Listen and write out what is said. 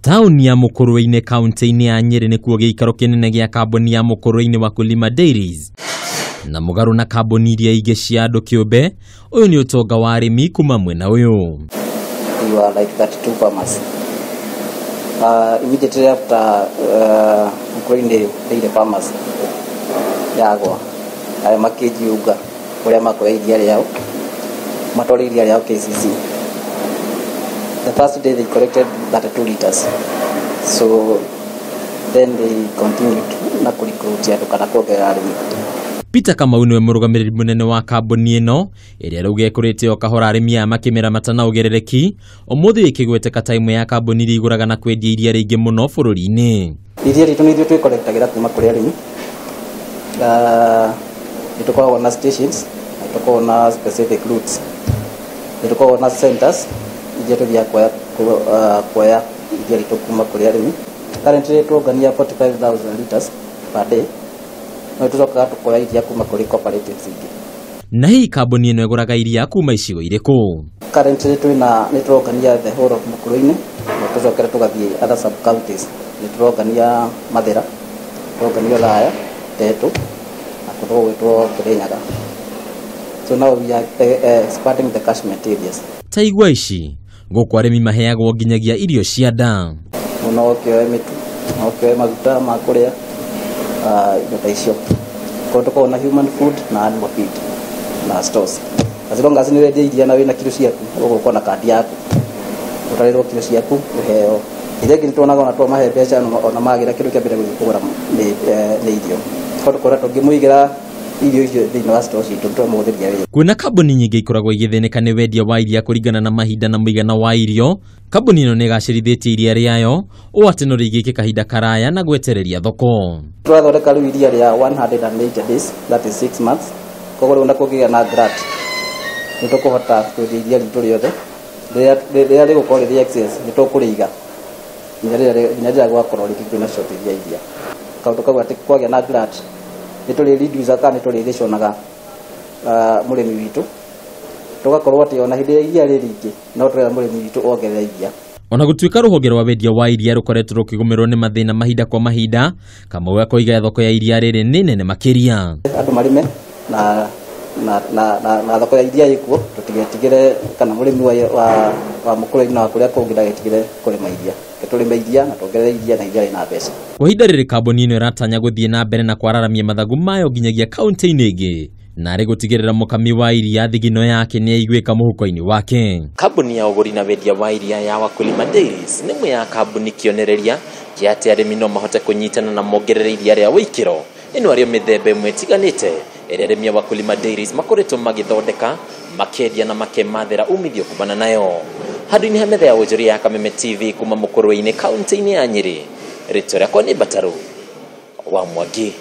Tauni ya Mukurweini kaunti-ini ya Nyeri nikuo giikaro kinene gia kambuni ya Mukurweini Wakulima Dairies. Na mugaru na kambuni iria ingĩ cia andũ kĩũmbe, ũyũ nĩ ũtonga wa arĩmi kuma mwena ũyũ. You are like 32 farmers. Immediately after Mukurweini Dairy farmers yagwa arĩa makĩjiunga ũrĩa makoya iria rĩao matwara iria rĩao KCC. The first day they collected 32 liters. So then they continued na recruit andũ kana kuongerera arĩmi. Peter Kamau niwe mũrũgamĩrĩri mũnene wa kambuni ĩno ĩrĩa rĩu gekũrĩte o kahora arĩmi aya makĩmera matana ũgerereki ũmũthĩ ĩkĩgwete kataimwe ya kambuni iria igũraga na kwendia iria rĩingĩ mũno bũrũri-inĩ. Iria ritũ nĩ ithuĩ twĩkorektagĩra kuma kũrĩ arĩmi. Nĩtũkoragwo na stations, nĩtũkoragwo na specific routes, nĩtũkoragwo na centers iria tũthiaga kuoya iria ritũ kuma kũrĩ arĩmi. Currently tũrongania 45,000 liters per day. No tuzoka tukoya iria kuma kuri cooperatives ingi. Na hii kambuni ĩno ĩgũraga iria kuma icigo irĩkũ? Currently nĩtũrongania the whole of Mukurweini, na tuzokera tugathie other sub counties. Nĩtũrongania Mathira, tũrongania Raya, Tetu, na kũrogwĩtwo Kirinyaga. So now we are expanding the catchment areas. Ta igwa ici, gũkũ arĩmi maheagwo nginyagia irio cia nda. No kĩoe mĩtu, no kĩoe maguta ma kũrĩa. Kwa na human food na animal feed na stores. As long as niwe iria na wina kilo ciaku uguo na kadi yaku utarĩrwo kilo ciaku uheo iria ngĩ tuonaga ona twa mahe mbeca ona magira kilo kĩa mbere kũgũra nĩ irio kora tũngĩmũigĩra irio icio thĩinĩ wa stores itũ tũmũhũthĩria wĩra. Kwĩna kambuni nyingĩ ikoragwo igĩthĩnĩka nĩ wendia wa iria kũringana na mahinda na mũigana wa irio. Kambuni ĩno nĩ ĩgacĩrithĩtie iria rĩayo ũũ atĩ no rĩigĩke kahinda karaya na gwetereria thoko. Tũrathondeka rĩu iria rĩa 180 days, that is 6 months. Koguo rĩu kũgĩa na grat nĩtũkũhota kwendia iria ritũ rĩothe rĩrĩa rĩgũkorwo rĩrĩ excess nĩtũkũrĩiga nginya rĩrĩa gwakorwo rĩkĩgĩa na shortage ya iria. Kaũndũ kau atĩ kwagĩa na grat nĩtũrĩ-reduce kana nĩtũrĩ-rationaga mũrĩmi witũ tũgakorwo atĩ ona hĩndĩ ya iria rĩrĩingĩ no tũrera mũrĩmi witũ ongerera iria. Ona gũtuĩka rũhonge rwa wendia wa iria rũkoretwo rũkĩgũmĩrwo nĩ mathĩna mahinda kwa mahinda, Kamau akoiga thoko ya iria rĩrĩ nĩ nene makĩria. Andũ marĩme na thoko ya iria ĩkuo tũtigetigĩre kana mũrĩmi wa Mukurweini na kũrĩa kũngĩ ndagetigĩre kũrĩma iria. Tũrĩme iria na tuongerere iria na iria rĩna mbeca. Kwa ihinda rĩrĩ kambuni ĩno ĩratanya gũthiĩ na mbere na kwararamia mathagu mayo nginyagia kaunti-inĩ ingĩ na arĩ gũtigĩrĩra mũkami wa iria thigino yake nĩ aiguĩka mũhuko-inĩ wake. Kambuni ya ũgũri na wendia wa iria ya Wakulima Dairies nĩ ĩmwe ya kambuni kĩonereria kĩa atĩ arĩmi no mahote kũnyitana na mongerere iria rĩa wĩkĩro. Ĩno arĩ mĩthemba ĩmwe ĩtiganĩte ĩrĩa arĩmi a Wakulima Dairies makoretwo magĩthondeka, makendia na makemathĩra umithio kumana nayo. Handũ-inĩ ha metha ya wonjoria ya Kameme TV kuma Mukurweini kaunti-inĩ ya Nyeri, rĩtwa rĩakwa nĩ Bataru wa Mwangi.